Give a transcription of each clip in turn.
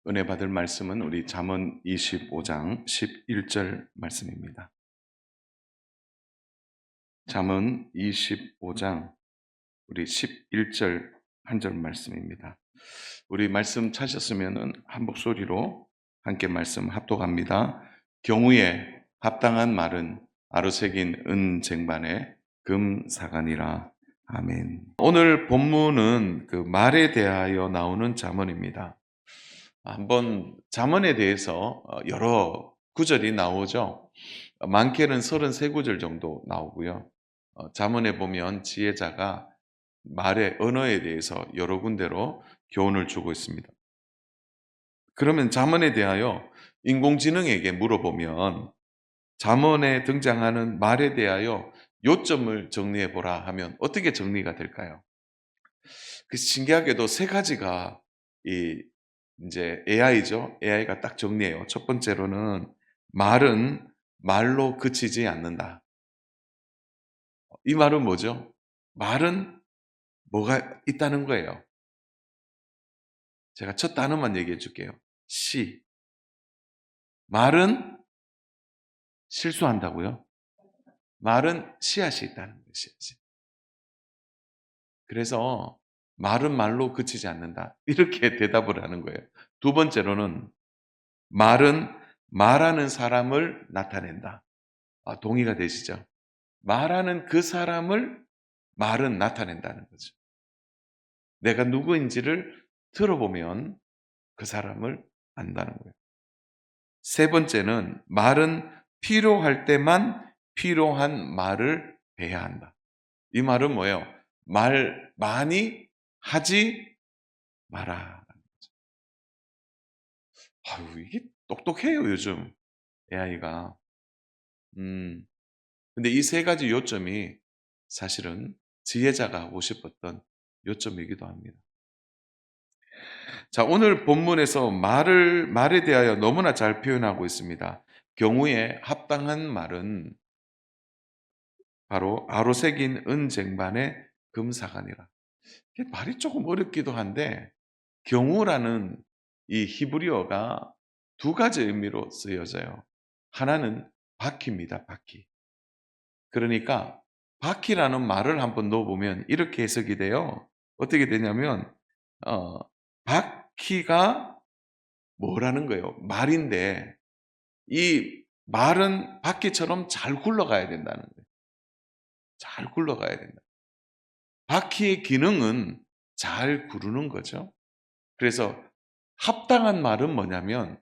은혜 받을 말씀은 우리 잠언 25장 11절 말씀입니다. 잠언 25장 우리 11절 한 절 말씀입니다. 우리 말씀 찾으셨으면 한 목소리로 함께 말씀 합독합니다. 경우에 합당한 말은 아로새긴 은 쟁반에 금 사가니라. 아멘. 오늘 본문은 그 말에 대하여 나오는 잠언입니다. 한번 잠언에 대해서 여러 구절이 나오죠. 많게는 33구절 정도 나오고요. 잠언에 보면 지혜자가 말의 언어에 대해서 여러 군데로 교훈을 주고 있습니다. 그러면 잠언에 대하여 인공지능에게 물어보면 잠언에 등장하는 말에 대하여 요점을 정리해 보라 하면 어떻게 정리가 될까요? 그 신기하게도 세 가지가 이제 AI죠. AI가 딱 정리해요. 첫 번째로는 말은 말로 그치지 않는다. 이 말은 뭐죠? 말은 뭐가 있다는 거예요. 제가 첫 단어만 얘기해 줄게요. 씨. 말은 실수한다고요? 말은 씨앗이 있다는 거예요. 씨앗이. 그래서 말은 말로 그치지 않는다. 이렇게 대답을 하는 거예요. 두 번째로는 말은 말하는 사람을 나타낸다. 동의가 되시죠? 말하는 그 사람을 말은 나타낸다는 거죠. 내가 누구인지를 들어보면 그 사람을 안다는 거예요. 세 번째는 말은 필요할 때만 필요한 말을 해야 한다. 이 말은 뭐예요? 말 많이 하지 마라. 아유, 이게 똑똑해요, 요즘 AI가. 근데 이 세 가지 요점이 사실은 지혜자가 하고 싶었던 요점이기도 합니다. 자, 오늘 본문에서 말에 대하여 너무나 잘 표현하고 있습니다. 경우에 합당한 말은 바로 아로새긴 은 쟁반에 금사가니라. 이게 말이 조금 어렵기도 한데 경우라는 이 히브리어가 두 가지 의미로 쓰여져요. 하나는 바퀴입니다. 바퀴. 그러니까 바퀴라는 말을 한번 넣어보면 이렇게 해석이 돼요. 어떻게 되냐면 바퀴가 뭐라는 거예요? 말인데 이 말은 바퀴처럼 잘 굴러가야 된다는 거예요. 잘 굴러가야 된다. 바퀴의 기능은 잘 구르는 거죠. 그래서 합당한 말은 뭐냐면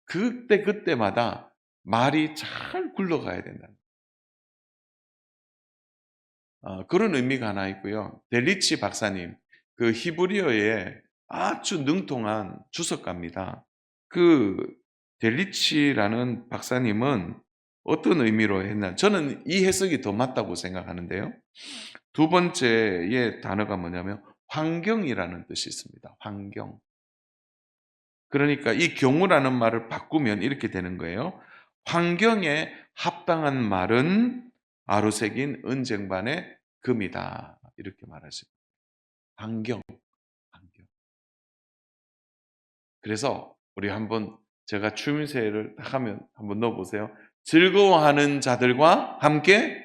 그때그때마다 말이 잘 굴러가야 된다. 그런 의미가 하나 있고요. 델리치 박사님, 그 히브리어의 아주 능통한 주석가입니다. 그 델리치라는 박사님은 어떤 의미로 했나? 저는 이 해석이 더 맞다고 생각하는데요. 두 번째의 단어가 뭐냐면 환경이라는 뜻이 있습니다. 환경. 그러니까 이 경우라는 말을 바꾸면 이렇게 되는 거예요. 환경에 합당한 말은 아로새긴 은쟁반의 금이다. 이렇게 말하십니다. 환경, 환경. 그래서 우리 한번 제가 추임새를 딱 하면 한번 넣어보세요. 즐거워하는 자들과 함께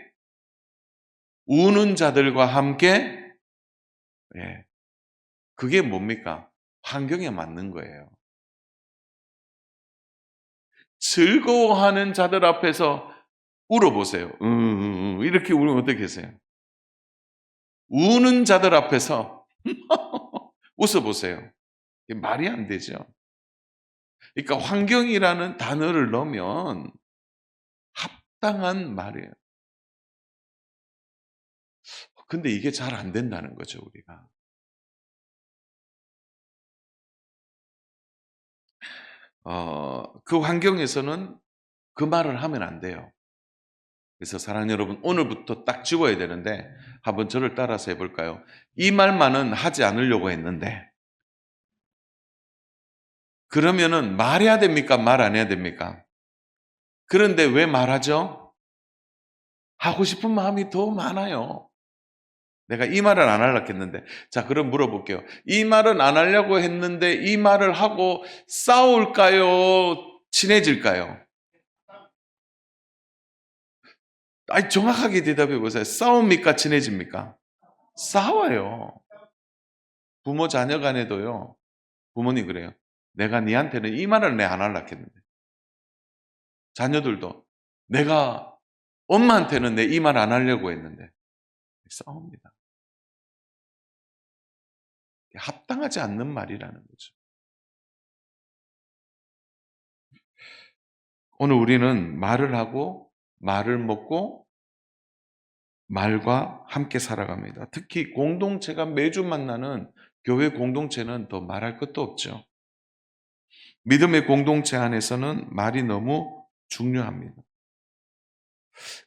우는 자들과 함께 예, 그게 뭡니까? 환경에 맞는 거예요. 즐거워하는 자들 앞에서 울어보세요. 이렇게 울면 어떻게 하세요? 우는 자들 앞에서 웃어보세요. 말이 안 되죠. 그러니까 환경이라는 단어를 넣으면 합당한 말이에요. 근데 이게 잘 안 된다는 거죠, 우리가. 그 환경에서는 그 말을 하면 안 돼요. 그래서 사랑하는 여러분, 오늘부터 딱 지워야 되는데 한번 저를 따라서 해볼까요? 이 말만은 하지 않으려고 했는데 그러면은 말해야 됩니까? 말 안 해야 됩니까? 그런데 왜 말하죠? 하고 싶은 마음이 더 많아요. 내가 이 말을 안 하려고 했는데. 자, 그럼 물어볼게요. 이 말은 안 하려고 했는데 이 말을 하고 싸울까요? 친해질까요? 아니, 정확하게 대답해 보세요. 싸웁니까? 친해집니까? 싸워요. 부모 자녀 간에도요. 부모님 그래요. 내가 니한테는 이 말을 내 안 하려고 했는데. 자녀들도 내가 엄마한테는 내 이 말 안 하려고 했는데. 싸웁니다. 합당하지 않는 말이라는 거죠. 오늘 우리는 말을 하고 말을 먹고 말과 함께 살아갑니다. 특히 공동체가 매주 만나는 교회 공동체는 더 말할 것도 없죠. 믿음의 공동체 안에서는 말이 너무 중요합니다.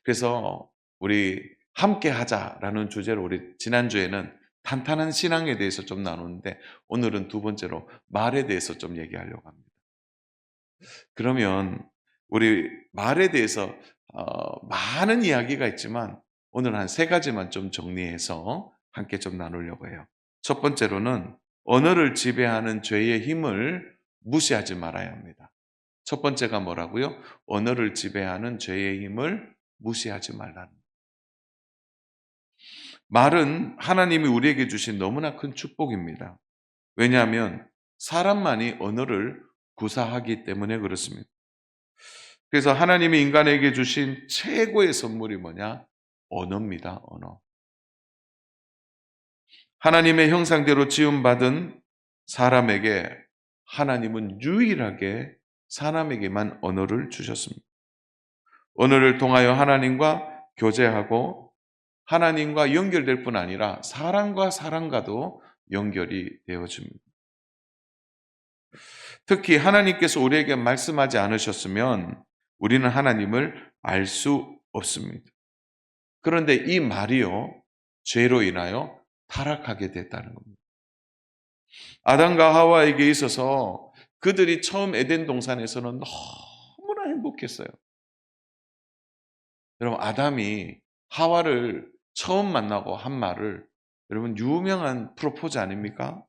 그래서 우리 함께 하자라는 주제로 우리 지난주에는 탄탄한 신앙에 대해서 좀 나누는데 오늘은 두 번째로 말에 대해서 좀 얘기하려고 합니다. 그러면 우리 말에 대해서 많은 이야기가 있지만 오늘 한 세 가지만 좀 정리해서 함께 좀 나누려고 해요. 첫 번째로는 언어를 지배하는 죄의 힘을 무시하지 말아야 합니다. 첫 번째가 뭐라고요? 언어를 지배하는 죄의 힘을 무시하지 말라는. 말은 하나님이 우리에게 주신 너무나 큰 축복입니다. 왜냐하면 사람만이 언어를 구사하기 때문에 그렇습니다. 그래서 하나님이 인간에게 주신 최고의 선물이 뭐냐? 언어입니다. 언어. 하나님의 형상대로 지음받은 사람에게 하나님은 유일하게 사람에게만 언어를 주셨습니다. 언어를 통하여 하나님과 교제하고 하나님과 연결될 뿐 아니라 사람과 사람과도 연결이 되어집니다. 특히 하나님께서 우리에게 말씀하지 않으셨으면 우리는 하나님을 알 수 없습니다. 그런데 이 말이요, 죄로 인하여 타락하게 됐다는 겁니다. 아담과 하와에게 있어서 그들이 처음 에덴 동산에서는 너무나 행복했어요. 여러분, 아담이 하와를 처음 만나고 한 말을 여러분 유명한 프로포즈 아닙니까?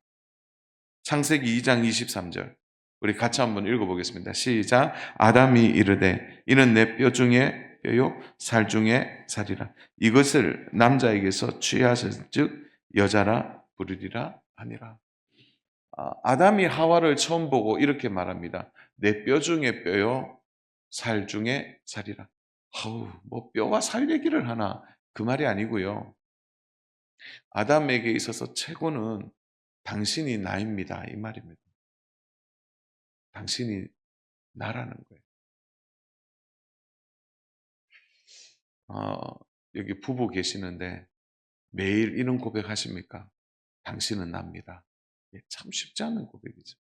창세기 2장 23절. 우리 같이 한번 읽어보겠습니다. 시작. 아담이 이르되 이는 내 뼈 중에 뼈요 살 중에 살이라. 이것을 남자에게서 취하셨즉 여자라 부르리라 하니라. 아담이 하와를 처음 보고 이렇게 말합니다. 내 뼈 중에 뼈요 살 중에 살이라. 뭐 뼈와 살 얘기를 하나, 그 말이 아니고요. 아담에게 있어서 최고는 당신이 나입니다, 이 말입니다. 당신이 나라는 거예요. 여기 부부 계시는데 매일 이런 고백하십니까? 당신은 납니다. 참 쉽지 않은 고백이죠.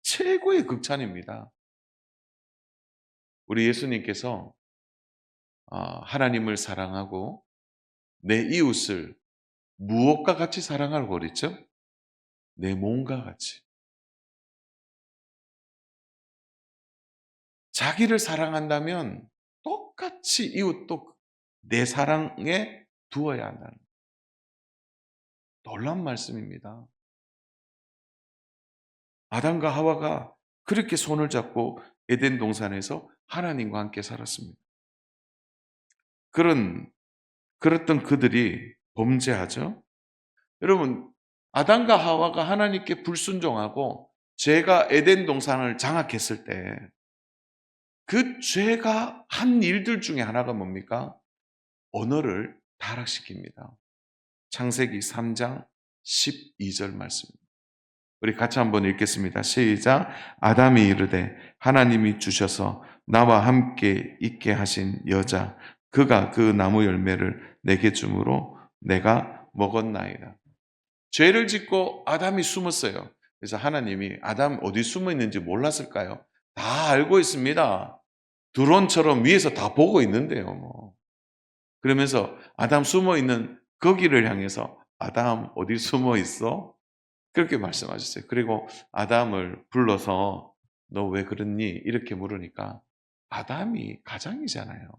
최고의 극찬입니다. 우리 예수님께서 하나님을 사랑하고 내 이웃을 무엇과 같이 사랑하라고 그랬죠? 내 몸과 같이. 자기를 사랑한다면 똑같이 이웃도 내 사랑에 두어야 한다는 놀라운 말씀입니다. 아담과 하와가 그렇게 손을 잡고 에덴 동산에서 하나님과 함께 살았습니다. 그랬던 그들이 범죄하죠. 여러분, 아담과 하와가 하나님께 불순종하고 죄가 에덴 동산을 장악했을 때 그 죄가 한 일들 중에 하나가 뭡니까? 언어를 타락시킵니다. 창세기 3장 12절 말씀입니다. 우리 같이 한번 읽겠습니다. 시작. 아담이 이르되 하나님이 주셔서 나와 함께 있게 하신 여자 그가 그 나무 열매를 내게 주므로 내가 먹었나이다. 죄를 짓고 아담이 숨었어요. 그래서 하나님이 아담 어디 숨어 있는지 몰랐을까요? 다 알고 있습니다. 드론처럼 위에서 다 보고 있는데요. 뭐. 그러면서 아담 숨어 있는 거기를 향해서 아담 어디 숨어 있어? 그렇게 말씀하셨어요. 그리고 아담을 불러서 너 왜 그랬니? 이렇게 물으니까 아담이 가장이잖아요.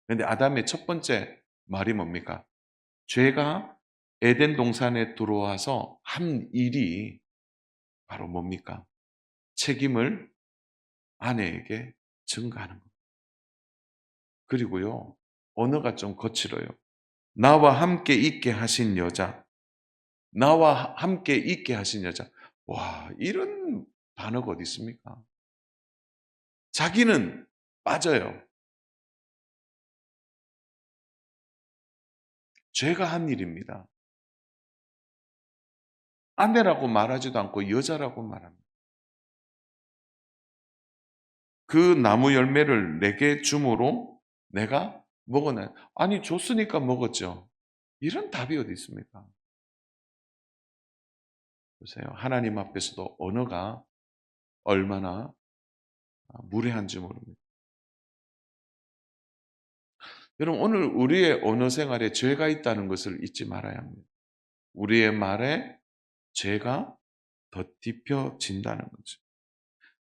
그런데 아담의 첫 번째 말이 뭡니까? 죄가 에덴 동산에 들어와서 한 일이 바로 뭡니까? 책임을 아내에게 전가하는 것. 그리고요, 언어가 좀 거칠어요. 나와 함께 있게 하신 여자, 나와 함께 있게 하신 여자. 와, 이런 단어가 어디 있습니까? 자기는 빠져요. 죄가 한 일입니다. 아내라고 말하지도 않고 여자라고 말합니다. 그 나무 열매를 내게 주므로 내가 먹었네. 아니, 줬으니까 먹었죠. 이런 답이 어디 있습니까? 보세요. 하나님 앞에서도 언어가 얼마나 무례한지 모릅니다. 여러분, 오늘 우리의 언어 생활에 죄가 있다는 것을 잊지 말아야 합니다. 우리의 말에 죄가 덧입혀진다는 거죠.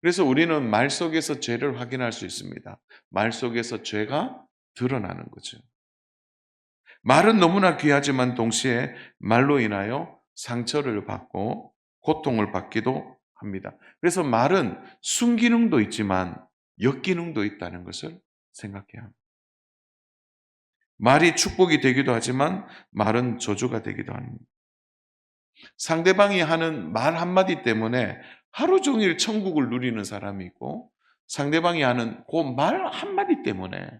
그래서 우리는 말 속에서 죄를 확인할 수 있습니다. 말 속에서 죄가 드러나는 거죠. 말은 너무나 귀하지만 동시에 말로 인하여 상처를 받고 고통을 받기도 합니다. 그래서 말은 순기능도 있지만 역기능도 있다는 것을 생각해야 합니다. 말이 축복이 되기도 하지만 말은 저주가 되기도 합니다. 상대방이 하는 말 한마디 때문에 하루 종일 천국을 누리는 사람이 있고 상대방이 하는 그 말 한마디 때문에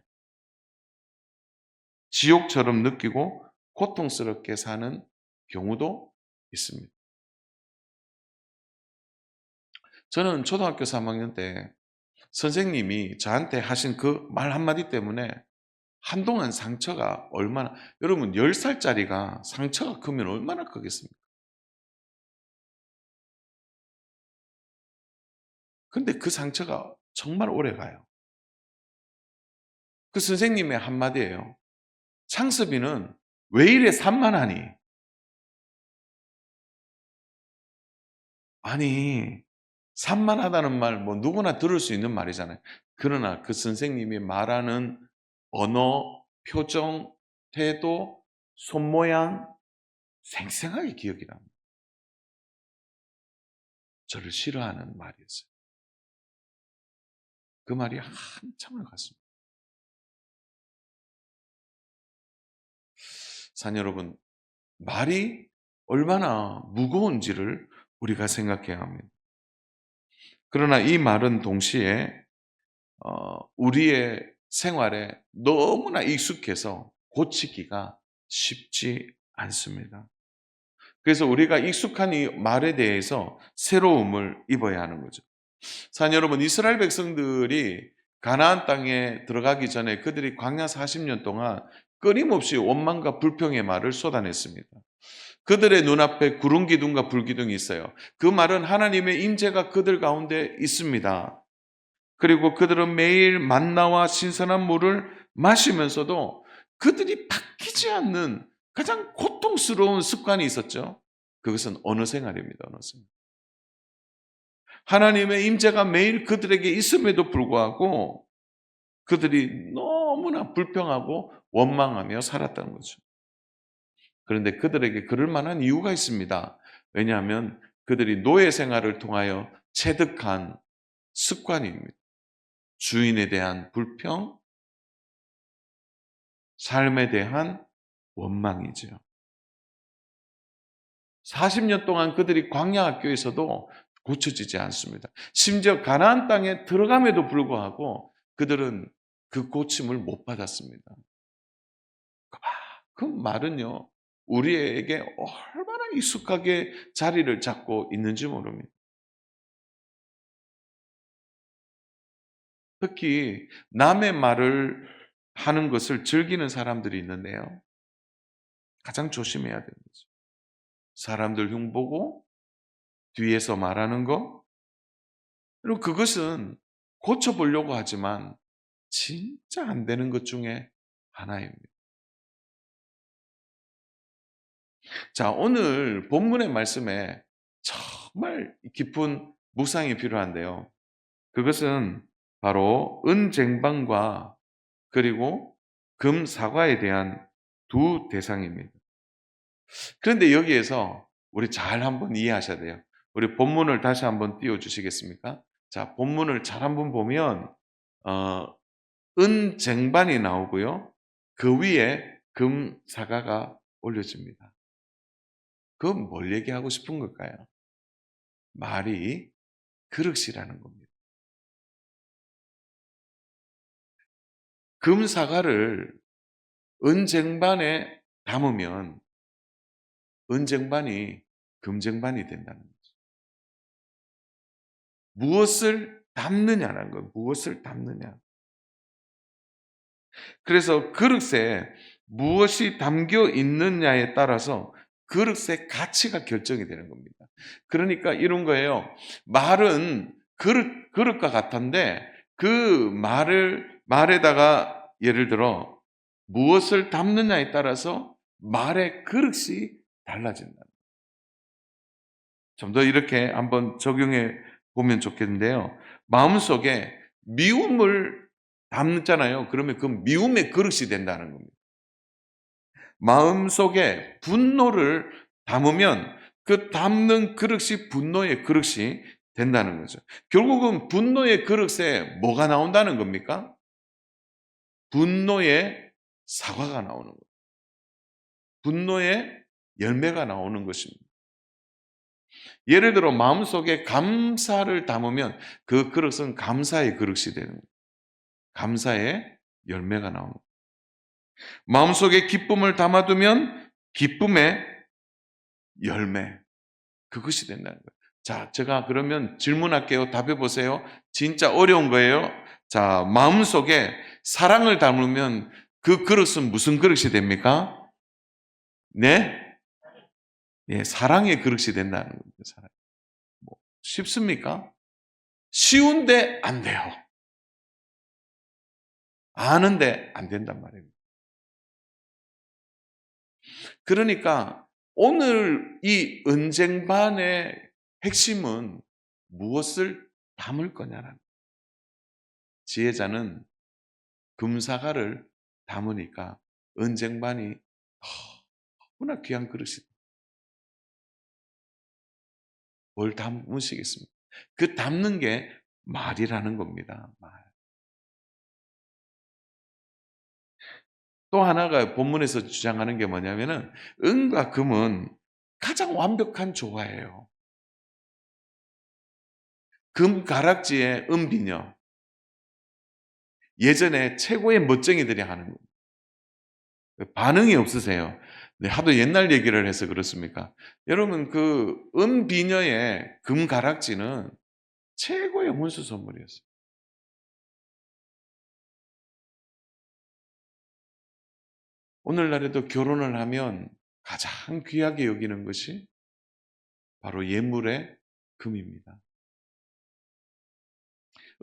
지옥처럼 느끼고 고통스럽게 사는 경우도 있습니다. 저는 초등학교 3학년 때 선생님이 저한테 하신 그 말 한마디 때문에 한동안 상처가 얼마나, 여러분 10살짜리가 상처가 크면 얼마나 크겠습니까? 근데 그 상처가 정말 오래 가요. 그 선생님의 한마디예요. 창습이는 왜 이래 산만하니? 아니, 산만하다는 말 뭐 누구나 들을 수 있는 말이잖아요. 그러나 그 선생님이 말하는 언어, 표정, 태도, 손모양 생생하게 기억이 납니다. 저를 싫어하는 말이었어요. 그 말이 한참을 갔습니다. 자녀 여러분, 말이 얼마나 무거운지를 우리가 생각해야 합니다. 그러나 이 말은 동시에 우리의 생활에 너무나 익숙해서 고치기가 쉽지 않습니다. 그래서 우리가 익숙한 이 말에 대해서 새로움을 입어야 하는 거죠. 사는 여러분, 이스라엘 백성들이 가나안 땅에 들어가기 전에 그들이 광야 40년 동안 끊임없이 원망과 불평의 말을 쏟아냈습니다. 그들의 눈앞에 구름 기둥과 불 기둥이 있어요. 그 말은 하나님의 임재가 그들 가운데 있습니다. 그리고 그들은 매일 만나와 신선한 물을 마시면서도 그들이 바뀌지 않는 가장 고통스러운 습관이 있었죠. 그것은 언어 생활입니다. 언어 생활. 하나님의 임재가 매일 그들에게 있음에도 불구하고 그들이 너무나 불평하고 원망하며 살았다는 거죠. 그런데 그들에게 그럴 만한 이유가 있습니다. 왜냐하면 그들이 노예 생활을 통하여 체득한 습관입니다. 주인에 대한 불평, 삶에 대한 원망이죠. 40년 동안 그들이 광야 학교에서도 고쳐지지 않습니다. 심지어 가나안 땅에 들어감에도 불구하고 그들은 그 고침을 못 받았습니다. 그 말은요, 우리에게 얼마나 익숙하게 자리를 잡고 있는지 모릅니다. 특히 남의 말을 하는 것을 즐기는 사람들이 있는데요. 가장 조심해야 되는 거죠. 사람들 흉보고 뒤에서 말하는 거. 그리고 그것은 고쳐보려고 하지만 진짜 안 되는 것 중에 하나입니다. 자, 오늘 본문의 말씀에 정말 깊은 묵상이 필요한데요. 그것은 바로 은쟁반과 그리고 금 사과에 대한 두 대상입니다. 그런데 여기에서 우리 잘 한번 이해하셔야 돼요. 우리 본문을 다시 한번 띄워 주시겠습니까? 자, 본문을 잘 한번 보면 어 은쟁반이 나오고요. 그 위에 금 사과가 올려집니다. 그건 뭘 얘기하고 싶은 걸까요? 말이 그릇이라는 겁니다. 금 사과를 은쟁반에 담으면 은쟁반이 금쟁반이 된다는 거죠. 무엇을 담느냐는 거예요. 무엇을 담느냐. 그래서 그릇에 무엇이 담겨 있느냐에 따라서 그릇의 가치가 결정이 되는 겁니다. 그러니까 이런 거예요. 말은 그릇과 같은데 그 말에다가 예를 들어 무엇을 담느냐에 따라서 말의 그릇이 달라진다. 좀 더 이렇게 한번 적용해 보면 좋겠는데요. 마음속에 미움을 담잖아요. 그러면 그 미움의 그릇이 된다는 겁니다. 마음속에 분노를 담으면 그 담는 그릇이 분노의 그릇이 된다는 거죠. 결국은 분노의 그릇에 뭐가 나온다는 겁니까? 분노의 사과가 나오는 거예요. 분노의 열매가 나오는 것입니다. 예를 들어 마음속에 감사를 담으면 그 그릇은 감사의 그릇이 되는 거예요. 감사의 열매가 나오는 거예요. 마음속에 기쁨을 담아두면 기쁨의 열매, 그것이 된다는 거예요. 자, 제가 그러면 질문할게요. 답해 보세요. 진짜 어려운 거예요. 자, 마음속에 사랑을 담으면 그 그릇은 무슨 그릇이 됩니까? 네? 예, 사랑의 그릇이 된다는 겁니다. 사랑. 뭐, 쉽습니까? 쉬운데 안 돼요. 아는데 안 된단 말입니다. 그러니까 오늘 이 은쟁반의 핵심은 무엇을 담을 거냐라는 지혜자는 금사과를 담으니까 은쟁반이 너무나 귀한 그릇이다. 뭘 담으시겠습니까? 그 담는 게 말이라는 겁니다. 말. 또 하나가 본문에서 주장하는 게 뭐냐면은 은과 금은 가장 완벽한 조화예요. 금 가락지에 은비녀. 예전에 최고의 멋쟁이들이 하는 거. 반응이 없으세요. 네, 하도 옛날 얘기를 해서 그렇습니까? 여러분, 그 은비녀의 금 가락지는 최고의 혼수 선물이었어요. 오늘날에도 결혼을 하면 가장 귀하게 여기는 것이 바로 예물의 금입니다.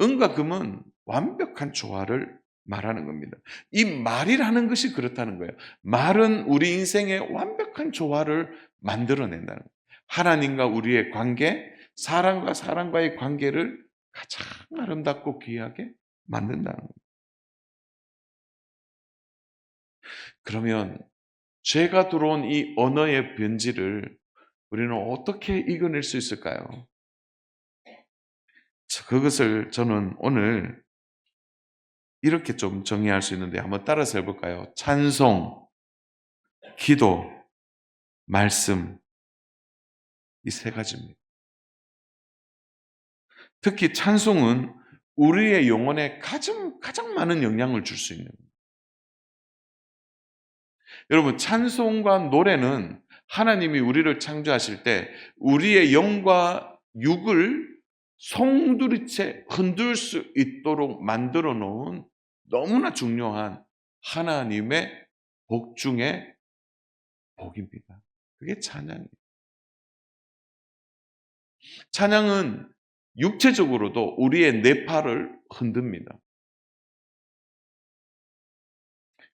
은과 금은 완벽한 조화를 말하는 겁니다. 이 말이라는 것이 그렇다는 거예요. 말은 우리 인생의 완벽한 조화를 만들어낸다는 거예요. 하나님과 우리의 관계, 사람과 사람과의 관계를 가장 아름답고 귀하게 만든다는 거예요. 그러면 죄가 들어온 이 언어의 변질을 우리는 어떻게 이겨낼 수 있을까요? 그것을 저는 오늘 이렇게 좀 정의할 수 있는데 한번 따라서 해볼까요? 찬송, 기도, 말씀, 이 세 가지입니다. 특히 찬송은 우리의 영혼에 가장 많은 영향을 줄 수 있는 거예요. 여러분, 찬송과 노래는 하나님이 우리를 창조하실 때 우리의 영과 육을 송두리째 흔들 수 있도록 만들어 놓은 너무나 중요한 하나님의 복 중의 복입니다. 그게 찬양이에요. 찬양은 육체적으로도 우리의 뇌파를 흔듭니다.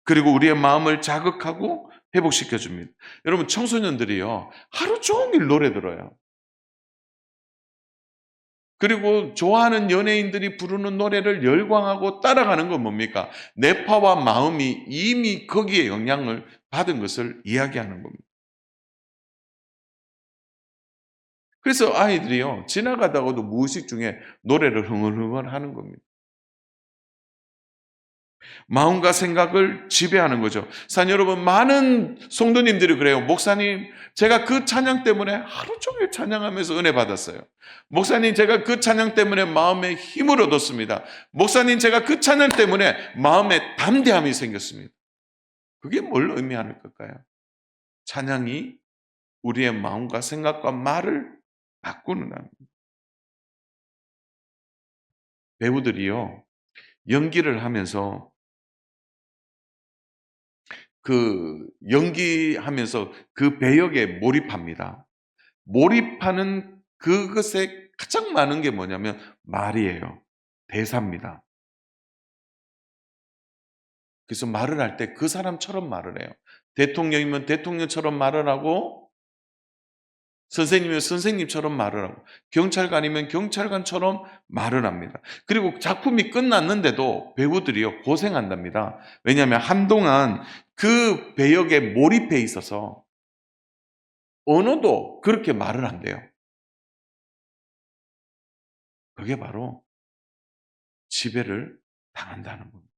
그리고 우리의 마음을 자극하고 회복시켜 줍니다. 여러분, 청소년들이요, 하루 종일 노래 들어요. 그리고 좋아하는 연예인들이 부르는 노래를 열광하고 따라가는 건 뭡니까? 뇌파와 마음이 이미 거기에 영향을 받은 것을 이야기하는 겁니다. 그래서 아이들이요, 지나가다가도 무의식 중에 노래를 흥얼흥얼 하는 겁니다. 마음과 생각을 지배하는 거죠. 사랑 여러분, 많은 성도님들이 그래요. 목사님, 제가 그 찬양 때문에 하루 종일 찬양하면서 은혜 받았어요. 목사님, 제가 그 찬양 때문에 마음에 힘을 얻었습니다. 목사님, 제가 그 찬양 때문에 마음에 담대함이 생겼습니다. 그게 뭘 의미하는 걸까요? 찬양이 우리의 마음과 생각과 말을 바꾸는 겁니다. 배우들이요, 연기를 하면서 연기하면서 그 배역에 몰입합니다. 몰입하는 그것에 가장 많은 게 뭐냐면 말이에요. 대사입니다. 그래서 말을 할 때 그 사람처럼 말을 해요. 대통령이면 대통령처럼 말을 하고, 선생님이면 선생님처럼 말을 하고, 경찰관이면 경찰관처럼 말을 합니다. 그리고 작품이 끝났는데도 배우들이요, 고생한답니다. 왜냐하면 한동안 그 배역에 몰입해 있어서 언어도 그렇게 말을 한대요. 그게 바로 지배를 당한다는 겁니다.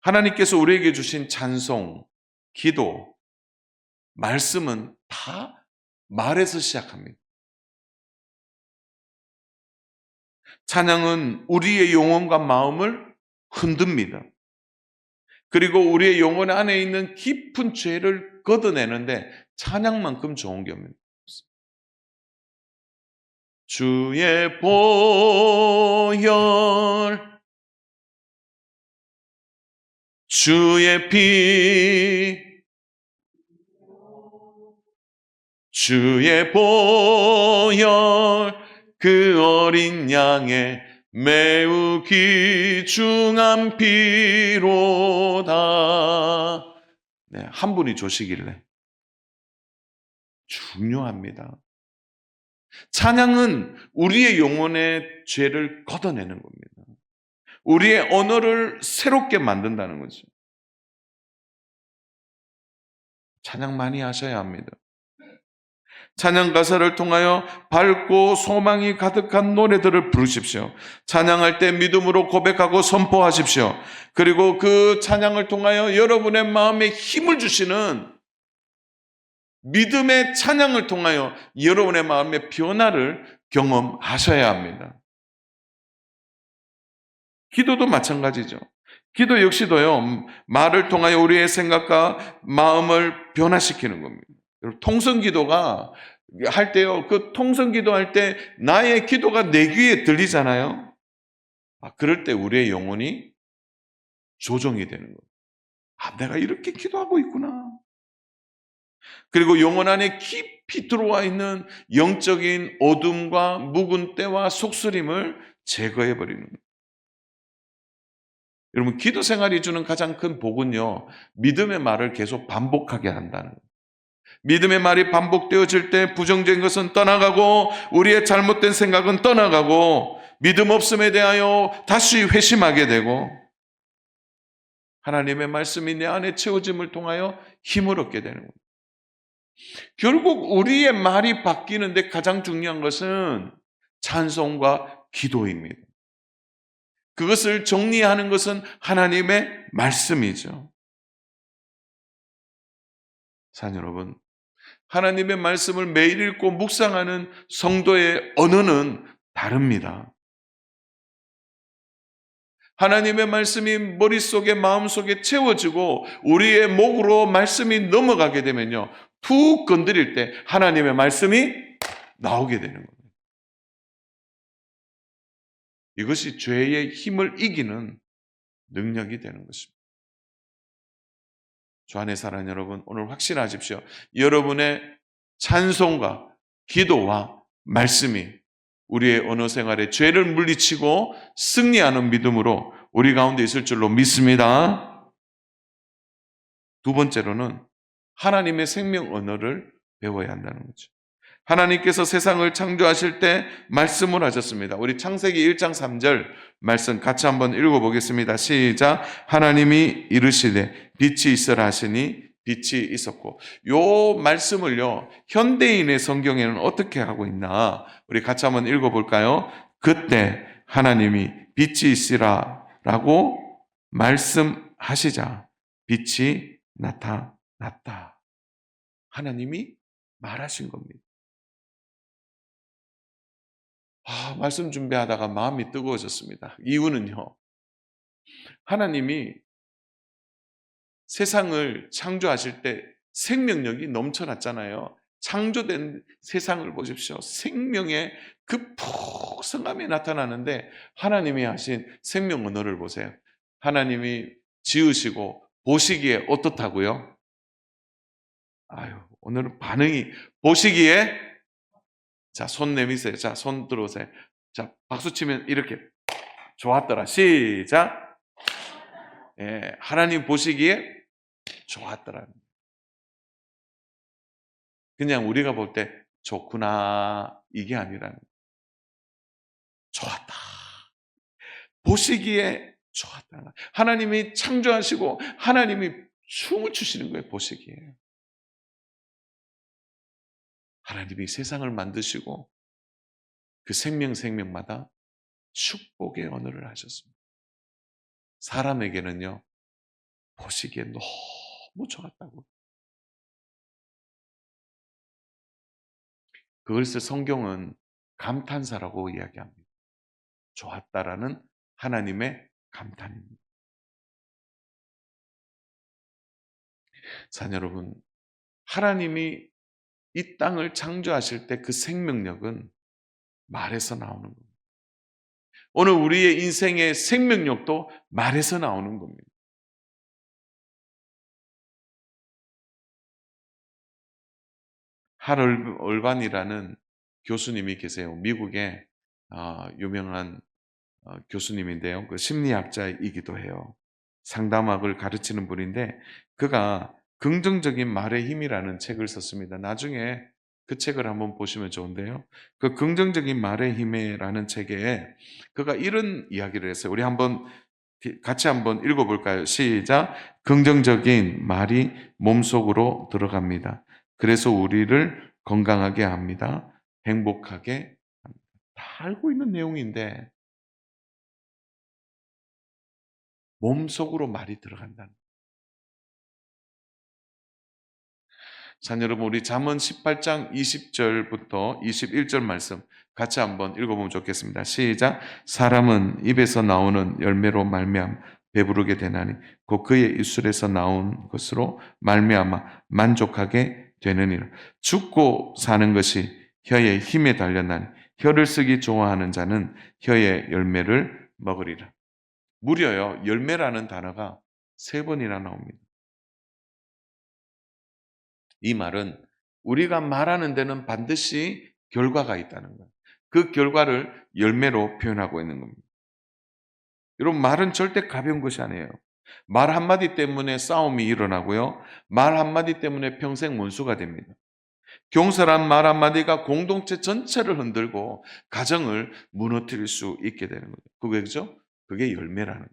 하나님께서 우리에게 주신 찬송, 기도, 말씀은 다 말에서 시작합니다. 찬양은 우리의 영혼과 마음을 흔듭니다. 그리고 우리의 영혼 안에 있는 깊은 죄를 걷어내는데 찬양만큼 좋은 게 없습니다. 주의 보혈, 주의 피, 주의 보혈, 그 어린 양의 매우 귀중한 피로다. 네, 한 분이 조시길래 중요합니다. 찬양은 우리의 영혼의 죄를 걷어내는 겁니다. 우리의 언어를 새롭게 만든다는 거죠. 찬양 많이 하셔야 합니다. 찬양 가사를 통하여 밝고 소망이 가득한 노래들을 부르십시오. 찬양할 때 믿음으로 고백하고 선포하십시오. 그리고 그 찬양을 통하여 여러분의 마음에 힘을 주시는 믿음의 찬양을 통하여 여러분의 마음의 변화를 경험하셔야 합니다. 기도도 마찬가지죠. 기도 역시도요, 말을 통하여 우리의 생각과 마음을 변화시키는 겁니다. 통성 기도가 할 때요, 그 통성 기도할 때 나의 기도가 내 귀에 들리잖아요. 그럴 때 우리의 영혼이 조정이 되는 거예요. 내가 이렇게 기도하고 있구나. 그리고 영혼 안에 깊이 들어와 있는 영적인 어둠과 묵은 때와 속쓰림을 제거해 버리는 거예요. 여러분, 기도 생활이 주는 가장 큰 복은요, 믿음의 말을 계속 반복하게 한다는 거예요. 믿음의 말이 반복되어질 때 부정적인 것은 떠나가고 우리의 잘못된 생각은 떠나가고 믿음 없음에 대하여 다시 회심하게 되고 하나님의 말씀이 내 안에 채워짐을 통하여 힘을 얻게 되는 겁니다. 결국 우리의 말이 바뀌는데 가장 중요한 것은 찬송과 기도입니다. 그것을 정리하는 것은 하나님의 말씀이죠. 사랑 여러분, 하나님의 말씀을 매일 읽고 묵상하는 성도의 언어는 다릅니다. 하나님의 말씀이 머릿속에 마음속에 채워지고 우리의 목으로 말씀이 넘어가게 되면요, 툭 건드릴 때 하나님의 말씀이 나오게 되는 겁니다. 이것이 죄의 힘을 이기는 능력이 되는 것입니다. 주 안에 사랑하는 여러분, 오늘 확신하십시오. 여러분의 찬송과 기도와 말씀이 우리의 언어 생활에 죄를 물리치고 승리하는 믿음으로 우리 가운데 있을 줄로 믿습니다. 두 번째로는 하나님의 생명 언어를 배워야 한다는 거죠. 하나님께서 세상을 창조하실 때 말씀을 하셨습니다. 우리 창세기 1장 3절 말씀 같이 한번 읽어보겠습니다. 시작. 하나님이 이르시되 빛이 있으라 하시니 빛이 있었고. 요 말씀을요, 현대인의 성경에는 어떻게 하고 있나? 우리 같이 한번 읽어볼까요? 그때 하나님이 빛이 있으라 라고 말씀하시자 빛이 나타났다. 하나님이 말하신 겁니다. 말씀 준비하다가 마음이 뜨거워졌습니다. 이유는요, 하나님이 세상을 창조하실 때 생명력이 넘쳐났잖아요. 창조된 세상을 보십시오. 생명의 그 풍성함이 나타나는데 하나님이 하신 생명 언어를 보세요. 하나님이 지으시고 보시기에 어떻다고요? 오늘은 반응이 보시기에, 자, 손 내미세요. 자, 손 들어오세요. 자, 박수 치면 이렇게 좋았더라. 시작. 예, 하나님 보시기에 좋았더라. 그냥 우리가 볼 때 좋구나 이게 아니라 좋았다. 보시기에 좋았다. 하나님이 창조하시고 하나님이 춤을 추시는 거예요. 보시기에. 하나님이 세상을 만드시고 그 생명마다 축복의 언어를 하셨습니다. 사람에게는요, 보시기에 너무 좋았다고. 그것을 성경은 감탄사라고 이야기합니다. 좋았다라는 하나님의 감탄입니다. 자녀 여러분, 하나님이 이 땅을 창조하실 때 그 생명력은 말에서 나오는 겁니다. 오늘 우리의 인생의 생명력도 말에서 나오는 겁니다. 할 얼반이라는 교수님이 계세요. 미국의 유명한 교수님인데요. 그 심리학자이기도 해요. 상담학을 가르치는 분인데 그가 긍정적인 말의 힘이라는 책을 썼습니다. 나중에 그 책을 한번 보시면 좋은데요. 그 긍정적인 말의 힘이라는 책에 그가 이런 이야기를 했어요. 우리 같이 한번 읽어볼까요? 시작. 긍정적인 말이 몸속으로 들어갑니다. 그래서 우리를 건강하게 합니다. 행복하게 합니다. 다 알고 있는 내용인데 몸속으로 말이 들어간다는. 자, 여러분, 우리 잠언 18장 20절부터 21절 말씀 같이 한번 읽어보면 좋겠습니다. 시작. 사람은 입에서 나오는 열매로 말미암아 배부르게 되나니 곧 그의 입술에서 나온 것으로 말미암아 만족하게 되느니라. 죽고 사는 것이 혀의 힘에 달렸나니 혀를 쓰기 좋아하는 자는 혀의 열매를 먹으리라. 무려요, 열매라는 단어가 3번이나 나옵니다. 이 말은 우리가 말하는 데는 반드시 결과가 있다는 거예요. 그 결과를 열매로 표현하고 있는 겁니다. 여러분, 말은 절대 가벼운 것이 아니에요. 말 한마디 때문에 싸움이 일어나고요. 말 한마디 때문에 평생 원수가 됩니다. 경솔한 말 한마디가 공동체 전체를 흔들고 가정을 무너뜨릴 수 있게 되는 거예요. 그게죠? 그게 열매라는 거예요.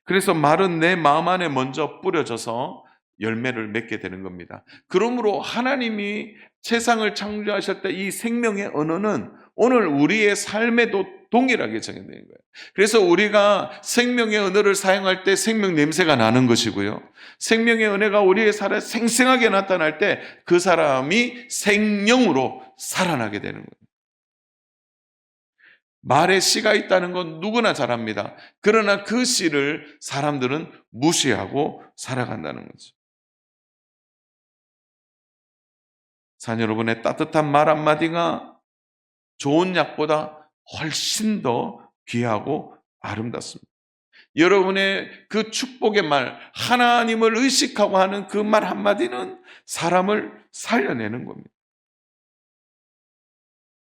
그래서 말은 내 마음 안에 먼저 뿌려져서 열매를 맺게 되는 겁니다. 그러므로 하나님이 세상을 창조하실 때 이 생명의 언어는 오늘 우리의 삶에도 동일하게 적용되는 거예요. 그래서 우리가 생명의 언어를 사용할 때 생명 냄새가 나는 것이고요. 생명의 은혜가 우리의 삶에 생생하게 나타날 때 그 사람이 생명으로 살아나게 되는 거예요. 말에 씨가 있다는 건 누구나 잘 압니다. 그러나 그 씨를 사람들은 무시하고 살아간다는 거죠. 자녀 여러분의 따뜻한 말 한마디가 좋은 약보다 훨씬 더 귀하고 아름답습니다. 여러분의 그 축복의 말, 하나님을 의식하고 하는 그 말 한마디는 사람을 살려내는 겁니다.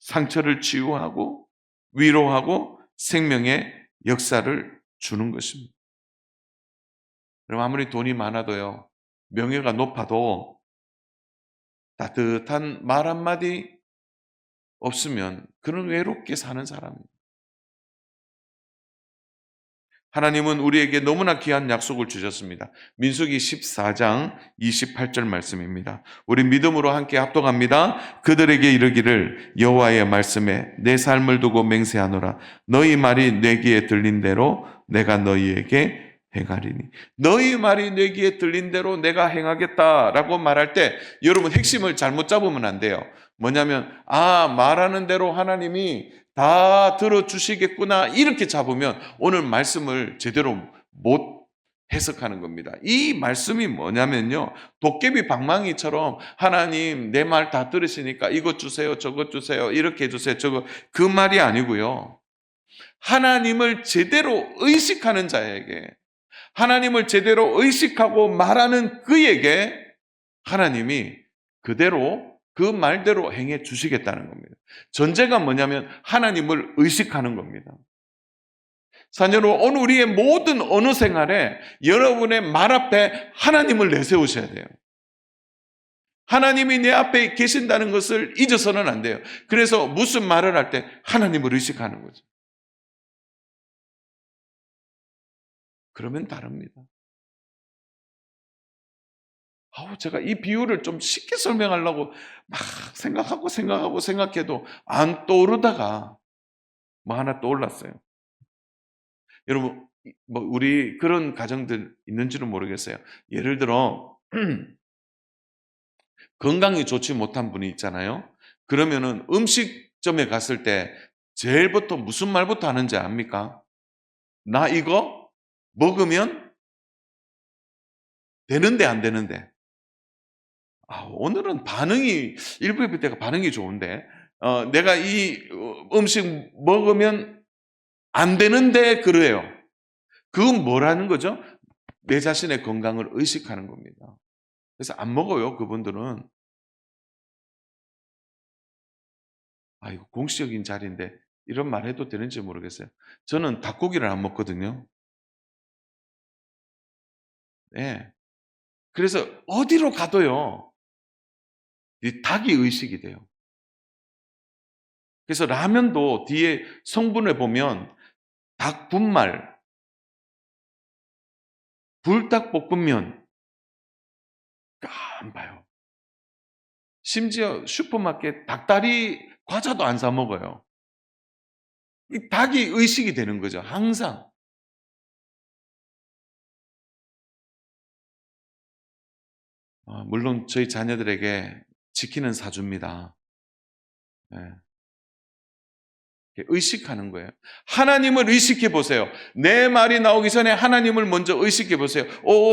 상처를 치유하고 위로하고 생명의 역사를 주는 것입니다. 그럼 아무리 돈이 많아도요, 명예가 높아도 따뜻한 말 한마디 없으면 그는 외롭게 사는 사람입니다. 하나님은 우리에게 너무나 귀한 약속을 주셨습니다. 민수기 14장 28절 말씀입니다. 우리 믿음으로 함께 합독합니다. 그들에게 이르기를 여호와의 말씀에 내 삶을 두고 맹세하노라. 너희 말이 내 귀에 들린 대로 내가 너희에게 행하리니. 너희 말이 내 귀에 들린 대로 내가 행하겠다라고 말할 때 여러분 핵심을 잘못 잡으면 안 돼요. 뭐냐면 말하는 대로 하나님이 다 들어주시겠구나 이렇게 잡으면 오늘 말씀을 제대로 못 해석하는 겁니다. 이 말씀이 뭐냐면요, 도깨비 방망이처럼 하나님 내 말 다 들으시니까 이것 주세요 저것 주세요 이렇게 해주세요 저거, 그 말이 아니고요, 하나님을 제대로 의식하는 자에게, 하나님을 제대로 의식하고 말하는 그에게 하나님이 그대로 그 말대로 행해 주시겠다는 겁니다. 전제가 뭐냐면 하나님을 의식하는 겁니다. 사녀로 오늘 우리의 모든 언어 생활에 여러분의 말 앞에 하나님을 내세우셔야 돼요. 하나님이 내 앞에 계신다는 것을 잊어서는 안 돼요. 그래서 무슨 말을 할 때 하나님을 의식하는 거죠. 그러면 다릅니다. 제가 이 비유를 좀 쉽게 설명하려고 막 생각해도 안 떠오르다가 뭐 하나 떠올랐어요. 여러분, 우리 그런 가정들 있는지는 모르겠어요. 예를 들어 건강이 좋지 못한 분이 있잖아요. 그러면은 음식점에 갔을 때 제일부터 무슨 말부터 하는지 압니까? 나 이거 먹으면 되는데 안 되는데. 오늘은 일부 예배 때가 반응이 좋은데, 내가 이 음식 먹으면 안 되는데 그래요. 그건 뭐라는 거죠? 내 자신의 건강을 의식하는 겁니다. 그래서 안 먹어요, 그분들은. 이거 공식적인 자리인데 이런 말 해도 되는지 모르겠어요. 저는 닭고기를 안 먹거든요. 네. 그래서 어디로 가도요, 이 닭이 의식이 돼요. 그래서 라면도 뒤에 성분을 보면 닭 분말, 불닭볶음면 안 봐요. 심지어 슈퍼마켓 닭다리 과자도 안 사 먹어요. 이 닭이 의식이 되는 거죠, 항상. 물론 저희 자녀들에게 치킨은 사줍니다. 네. 의식하는 거예요. 하나님을 의식해 보세요. 내 말이 나오기 전에 하나님을 먼저 의식해 보세요.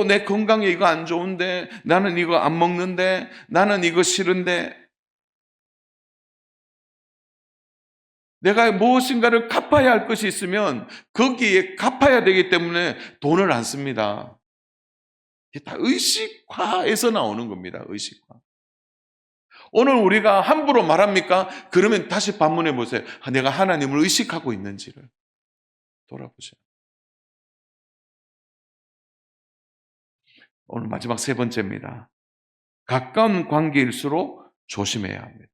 내 건강에 이거 안 좋은데, 나는 이거 안 먹는데, 나는 이거 싫은데, 내가 무엇인가를 갚아야 할 것이 있으면 거기에 갚아야 되기 때문에 돈을 안 씁니다. 이게 다 의식화에서 나오는 겁니다. 의식화. 오늘 우리가 함부로 말합니까? 그러면 다시 반문해 보세요. 내가 하나님을 의식하고 있는지를 돌아보세요. 오늘 마지막 세 번째입니다. 가까운 관계일수록 조심해야 합니다.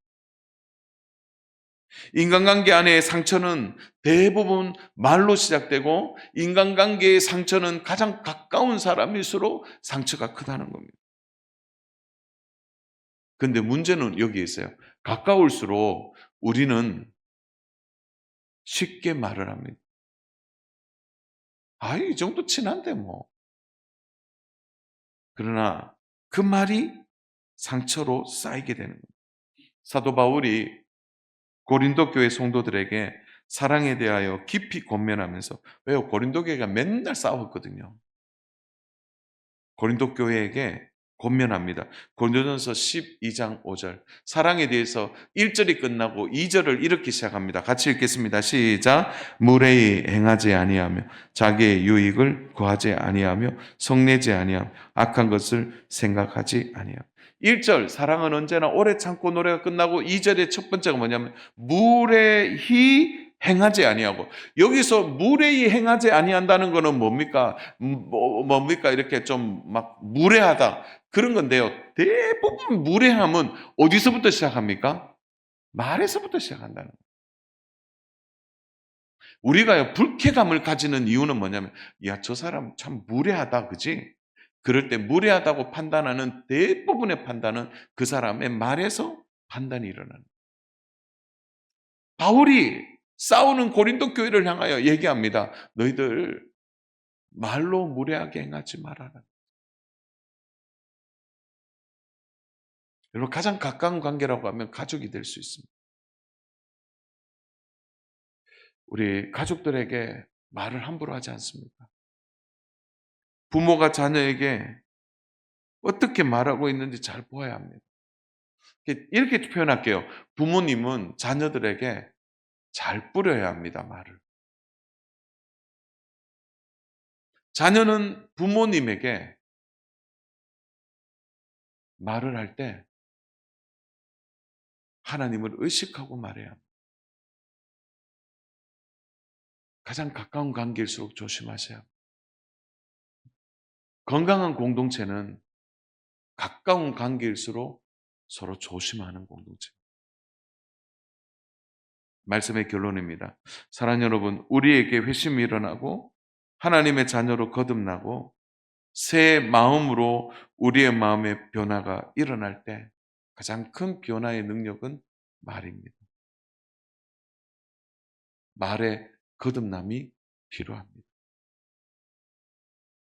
인간관계 안의 상처는 대부분 말로 시작되고, 인간관계의 상처는 가장 가까운 사람일수록 상처가 크다는 겁니다. 근데 문제는 여기 있어요. 가까울수록 우리는 쉽게 말을 합니다. 이 정도 친한데 뭐. 그러나 그 말이 상처로 쌓이게 되는 겁니다. 사도 바울이 고린도 교회 성도들에게 사랑에 대하여 깊이 권면하면서, 왜요? 고린도 교회가 맨날 싸웠거든요. 고린도 교회에게 권면합니다. 고린도전서 12장 5절. 사랑에 대해서 1절이 끝나고 2절을 이렇게 시작합니다. 같이 읽겠습니다. 시작. 무례히 행하지 아니하며 자기의 유익을 구하지 아니하며 성내지 아니하며 악한 것을 생각하지 아니하며. 1절 사랑은 언제나 오래 참고 노래가 끝나고 2절의 첫 번째가 뭐냐면 무례히 행하지 아니하고. 여기서 무례히 행하지 아니한다는 거는 뭡니까? 뭡니까? 이렇게 좀 막 무례하다 그런 건데요. 대부분 무례함은 어디서부터 시작합니까? 말에서부터 시작한다는 거예요. 우리가요 불쾌감을 가지는 이유는 뭐냐면, 야, 저 사람 참 무례하다, 그지? 그럴 때 무례하다고 판단하는 대부분의 판단은 그 사람의 말에서 판단이 일어나는. 바울이 싸우는 고린도 교회를 향하여 얘기합니다. 너희들 말로 무례하게 행하지 말아라. 여러분, 가장 가까운 관계라고 하면 가족이 될 수 있습니다. 우리 가족들에게 말을 함부로 하지 않습니까? 부모가 자녀에게 어떻게 말하고 있는지 잘 보아야 합니다. 이렇게 표현할게요. 부모님은 자녀들에게 잘 뿌려야 합니다, 말을. 자녀는 부모님에게 말을 할 때 하나님을 의식하고 말해야 합니다. 가장 가까운 관계일수록 조심하세요. 건강한 공동체는 가까운 관계일수록 서로 조심하는 공동체. 말씀의 결론입니다. 사랑하는 여러분, 우리에게 회심이 일어나고 하나님의 자녀로 거듭나고 새 마음으로 우리의 마음의 변화가 일어날 때 가장 큰 변화의 능력은 말입니다. 말의 거듭남이 필요합니다.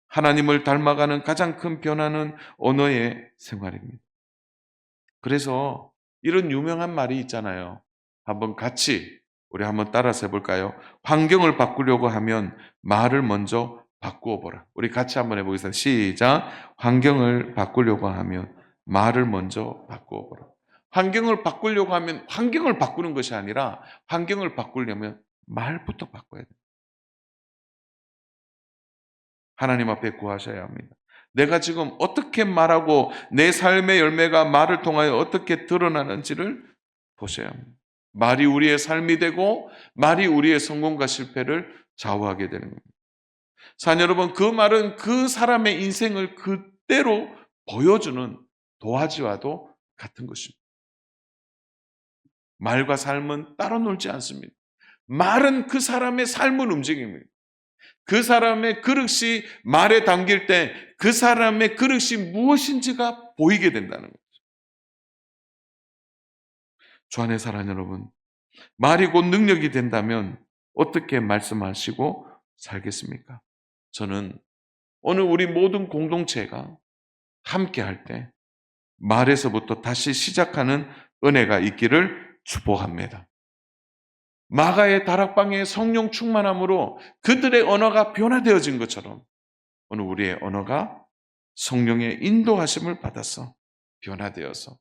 하나님을 닮아가는 가장 큰 변화는 언어의 생활입니다. 그래서 이런 유명한 말이 있잖아요. 한번 같이 우리 한번 따라서 해볼까요? 환경을 바꾸려고 하면 말을 먼저 바꾸어 보라. 우리 같이 한번 해보겠습니다. 시작. 환경을 바꾸려고 하면 말을 먼저 바꾸어 보라. 환경을 바꾸려고 하면 환경을 바꾸는 것이 아니라 환경을 바꾸려면 말부터 바꿔야 돼요. 하나님 앞에 구하셔야 합니다. 내가 지금 어떻게 말하고 내 삶의 열매가 말을 통하여 어떻게 드러나는지를 보셔야 합니다. 말이 우리의 삶이 되고 말이 우리의 성공과 실패를 좌우하게 되는 겁니다. 사랑하는 여러분, 그 말은 그 사람의 인생을 그대로 보여주는 도화지와도 같은 것입니다. 말과 삶은 따로 놀지 않습니다. 말은 그 사람의 삶을 움직입니다. 그 사람의 그릇이 말에 담길 때 그 사람의 그릇이 무엇인지가 보이게 된다는 거죠. 주 안에 사랑하는 여러분, 말이 곧 능력이 된다면 어떻게 말씀하시고 살겠습니까? 저는 오늘 우리 모든 공동체가 함께 할 때 말에서부터 다시 시작하는 은혜가 있기를 축복합니다. 마가의 다락방의 성령 충만함으로 그들의 언어가 변화되어진 것처럼 오늘 우리의 언어가 성령의 인도하심을 받아서 변화되어서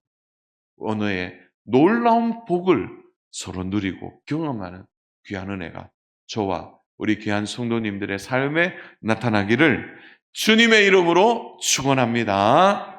언어의 놀라운 복을 서로 누리고 경험하는 귀한 은혜가 저와 우리 귀한 성도님들의 삶에 나타나기를 주님의 이름으로 축원합니다.